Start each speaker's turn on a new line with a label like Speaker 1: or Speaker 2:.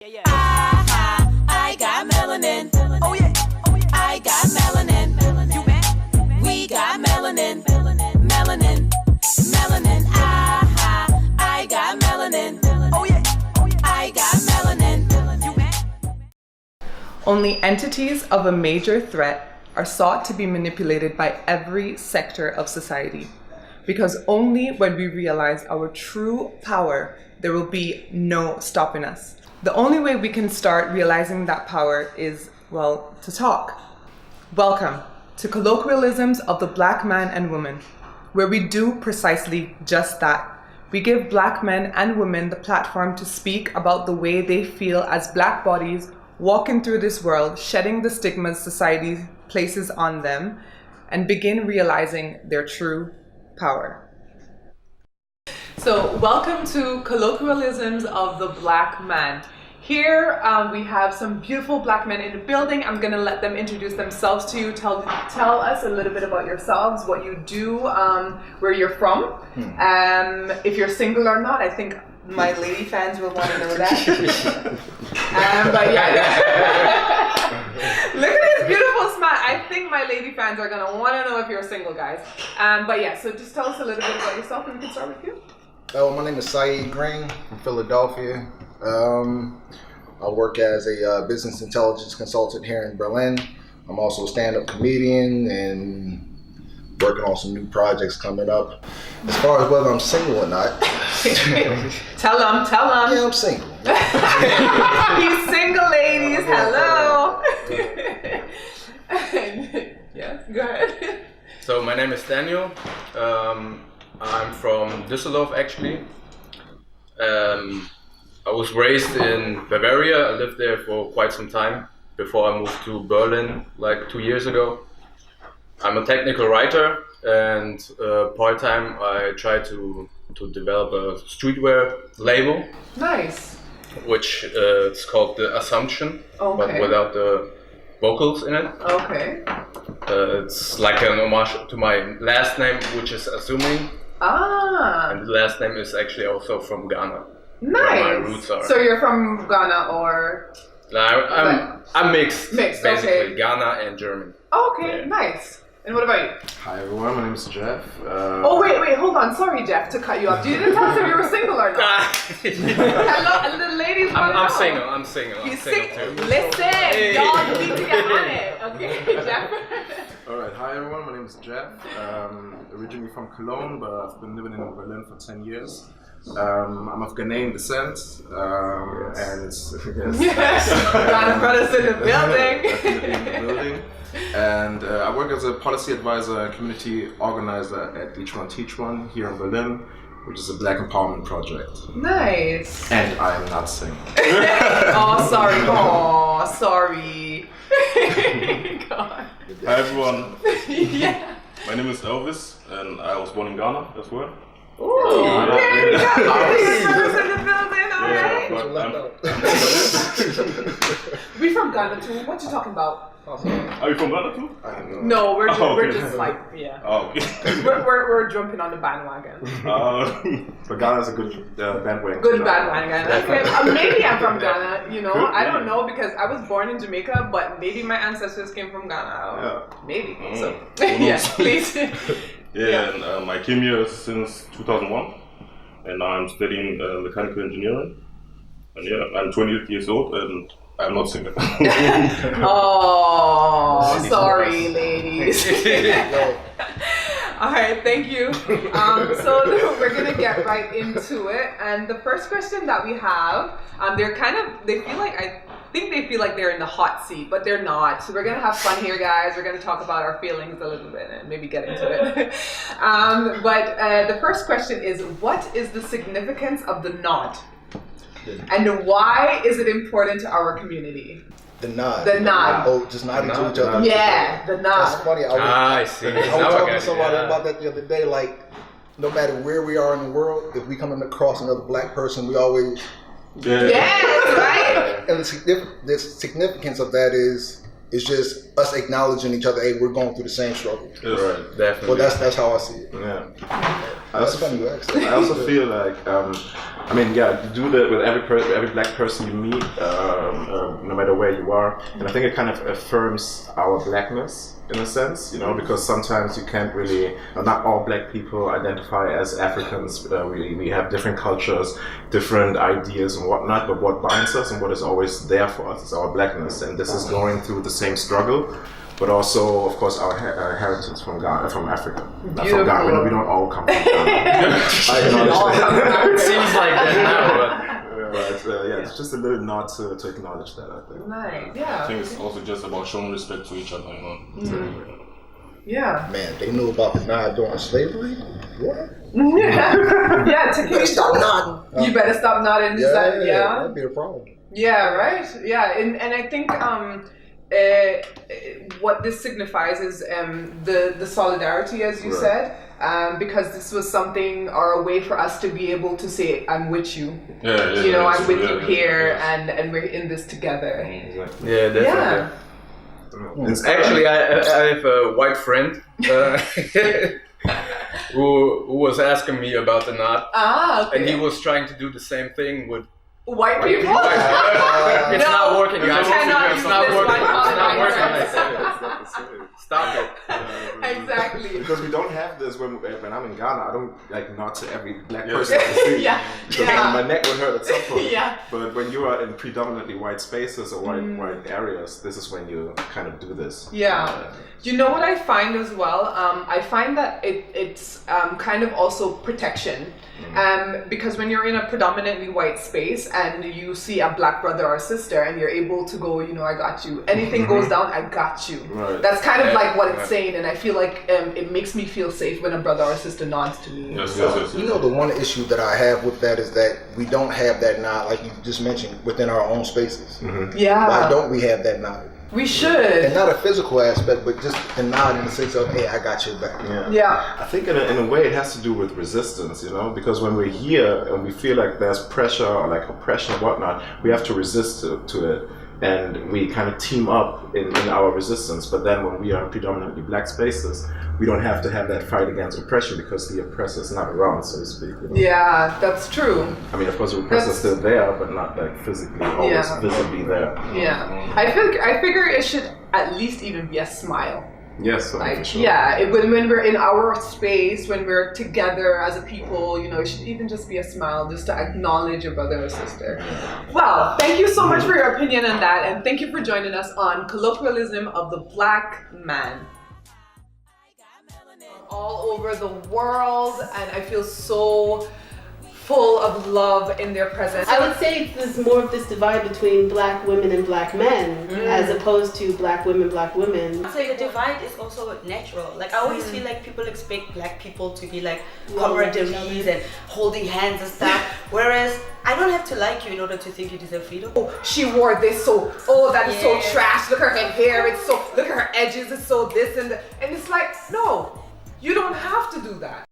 Speaker 1: Yeah.
Speaker 2: I got melanin.
Speaker 1: Oh yeah.
Speaker 2: I got melanin.
Speaker 1: You mad?
Speaker 2: We got melanin. Melanin. I got melanin.
Speaker 1: Oh yeah.
Speaker 2: I got melanin.
Speaker 1: You mad?
Speaker 3: Only entities of a major threat are sought to be manipulated by every sector of society, because only when we realize our true power, there will be no stopping us. The only way we can start realizing that power is, well, to talk. Welcome to Colloquialisms of the Black Man and Woman, where we do precisely just that. We give Black men and women the platform to speak about the way they feel as Black bodies walking through this world, shedding the stigmas society places on them, and begin realizing their true power. So, welcome to Colloquialisms of the Black Man. Here we have some beautiful Black men in the building. I'm gonna let them introduce themselves to you. Tell us a little bit about yourselves, what you do, where you're from, if you're single or not. I think my lady fans will want to know that. But yeah, look at this beautiful smile. I think my lady fans are gonna want to know if you're single, guys. But yeah, so just tell us a little bit about yourself, and we can start with you.
Speaker 4: Oh, my name is Saeed from Philadelphia. I work as a business intelligence consultant here in Berlin. I'm also a stand-up comedian and working on some new projects coming up. As far as whether I'm single or not.
Speaker 3: Tell them.
Speaker 4: Yeah, I'm single.
Speaker 3: He's single, ladies. Hello. Yes, go ahead.
Speaker 5: So my name is Daniel. I'm from Düsseldorf actually. I was raised in Bavaria. I lived there for quite some time before I moved to Berlin like 2 years ago. I'm a technical writer, and part-time I try to develop a streetwear label.
Speaker 3: Nice.
Speaker 5: Which it's called the Assumption, but without the vocals in it.
Speaker 3: Okay.
Speaker 5: It's like an homage to my last name, which is Asuming.
Speaker 3: Ah.
Speaker 5: And the last name is actually also from Ghana.
Speaker 3: Nice.
Speaker 5: Where my roots are.
Speaker 3: So you're from Ghana or?
Speaker 5: I'm mixed.
Speaker 3: Mixed,
Speaker 5: basically,
Speaker 3: okay.
Speaker 5: Ghana and German.
Speaker 3: Oh, okay,
Speaker 5: Yeah.
Speaker 3: Nice. And what about you?
Speaker 6: Hi everyone, my name is Jeff.
Speaker 3: Oh wait, hold on. Sorry, Jeff, to cut you off. You didn't tell us if you were single or not. Hello, the ladies want to know.
Speaker 5: I'm single.
Speaker 3: He's
Speaker 5: I'm single too.
Speaker 3: Listen,
Speaker 5: Hey.
Speaker 3: y'all need to get on it. Okay, Jeff.
Speaker 6: Alright, hi everyone, my name is Jeff. Originally from Cologne, but I've been living in Berlin for 10 years. I'm of Ghanaian descent, and
Speaker 3: Ghana brothers in the building.
Speaker 6: definitely in the building. And I work as a policy advisor and community organizer at Each One Teach One here in Berlin, which is a Black empowerment project.
Speaker 3: Nice.
Speaker 6: And I am not single.
Speaker 3: Oh, sorry. God.
Speaker 7: Hi everyone,
Speaker 3: Yeah.
Speaker 7: my name is Elvis and I was born in Ghana as well.
Speaker 3: Ooh, okay, we got brothers in the building, alright. We from Ghana too. What you talking about?
Speaker 7: Are you from Ghana too?
Speaker 3: No, we're
Speaker 7: okay.
Speaker 3: just like, yeah.
Speaker 7: Oh, okay.
Speaker 3: We're jumping on the bandwagon.
Speaker 6: But Ghana is a good bandwagon.
Speaker 3: Good bandwagon. Okay. Maybe I'm from Ghana, you know. I don't know because I was born in Jamaica, but maybe my ancestors came from Ghana.
Speaker 6: Yeah.
Speaker 3: Maybe.
Speaker 7: Mm.
Speaker 3: So, yes, please.
Speaker 7: Yeah, and I came here since 2001 and now I'm studying mechanical engineering. And yeah, I'm 28 years old and I'm not single.
Speaker 3: Oh, sorry, ladies. All right, thank you. So we're gonna get right into it. And the first question that we have, they feel like they're in the hot seat, but they're not. So we're gonna have fun here, guys. We're gonna talk about our feelings a little bit and maybe get into it. But the first question is, what is the significance of the nod? And why is it important to our community?
Speaker 4: The nod.
Speaker 3: The nod.
Speaker 4: Oh, just nodding to each other.
Speaker 3: Yeah, the nod.
Speaker 4: That's funny.
Speaker 5: I see.
Speaker 4: I was talking to somebody about that the other day. Like, no matter where we are in the world, if we come across another Black person, we always.
Speaker 3: Yes, right?
Speaker 4: And the significance of that is just us acknowledging each other. Hey, we're going through the same struggle.
Speaker 5: Right, definitely.
Speaker 4: Well, that's how I see it.
Speaker 6: Yeah.
Speaker 4: That's funny you asked that.
Speaker 6: I also feel like, I mean, yeah, you do that with every black person you meet, no matter where you are, and I think it kind of affirms our blackness in a sense, you know, because sometimes you can't really, not all black people identify as Africans. We have different cultures, different ideas and whatnot, but what binds us and what is always there for us is our blackness, and this is going through the same struggle. But also, of course, our heritage from Ghana, from Africa. Not from Ghana. We don't all come from Ghana. I acknowledge that.
Speaker 5: It seems like that now,
Speaker 6: but yeah, it's just a little nod to acknowledge that, I think.
Speaker 3: Nice, yeah.
Speaker 7: I think it's also just about showing respect to each other, you know.
Speaker 3: Mm-hmm. Yeah.
Speaker 4: Man, they knew about the nod during slavery? What?
Speaker 3: Yeah, to
Speaker 4: You stop nodding.
Speaker 3: You better stop nodding.
Speaker 4: Yeah,
Speaker 3: Yeah.
Speaker 4: that'd be a problem.
Speaker 3: Yeah, right? Yeah, and I think what this signifies is the solidarity, as you said, because this was something or a way for us to be able to say, I'm with you. You know, I'm with you here, and we're in this together.
Speaker 6: Exactly.
Speaker 5: Yeah, definitely. Actually, I have a white friend who was asking me about the knot,
Speaker 3: Okay.
Speaker 5: and he was trying to do the same thing with
Speaker 3: White people?
Speaker 5: It's not working, guys.
Speaker 3: Cannot
Speaker 5: It's not
Speaker 3: use
Speaker 5: working.
Speaker 3: this
Speaker 5: It's not
Speaker 3: one.
Speaker 5: working. Stop it.
Speaker 3: Exactly.
Speaker 6: Because we don't have this when I'm in Ghana. I don't like nod to every black person I see.
Speaker 3: Yeah.
Speaker 6: Because my neck would hurt at some point.
Speaker 3: Yeah.
Speaker 6: But when you are in predominantly white spaces or white areas, this is when you kind of do this.
Speaker 3: Yeah. You know what I find as well? I find that it's kind of also protection. Because when you're in a predominantly white space and you see a black brother or sister and you're able to go, you know, I got you. Anything goes down, I got you.
Speaker 6: Right.
Speaker 3: That's kind of like what it's saying, and I feel like it makes me feel safe when a brother or sister nods to me.
Speaker 7: Yes.
Speaker 4: You know, the one issue that I have with that is that we don't have that nod, like you just mentioned, within our own spaces.
Speaker 3: Yeah.
Speaker 4: Why don't we have that nod?
Speaker 3: We should.
Speaker 4: And not a physical aspect, but just the nod in the sense of, hey, I got your back.
Speaker 3: Yeah.
Speaker 6: I think in a way it has to do with resistance, you know, because when we're here and we feel like there's pressure or like oppression and whatnot, we have to resist to it. And we kind of team up in our resistance. But then when we are in predominantly black spaces, we don't have to have that fight against oppression because the oppressor is not around, so to speak. You know?
Speaker 3: Yeah, that's true.
Speaker 6: I mean, of course, the oppressor is still there, but not like physically always visibly there.
Speaker 3: Yeah. I figure it should at least even be a smile.
Speaker 6: Yes,
Speaker 3: Like,
Speaker 6: for sure.
Speaker 3: yeah, when we're in our space, when we're together as a people, you know, it should even just be a smile, just to acknowledge your brother or sister. Well, thank you so much for your opinion on that, and thank you for joining us on Colloquialism of the Black Man. All over the world, and I feel so full of love in their presence.
Speaker 1: I would say there's more of this divide between black women and black men as opposed to black women.
Speaker 8: So the divide is also natural. Like I always feel like people expect black people to be like camaraderies and holding hands and stuff. Whereas I don't have to like you in order to think you deserve freedom.
Speaker 3: Oh, she wore this, so that is so trash. Look at her hair, look at her edges, it's so this and that. And it's like, no, you don't have to do that.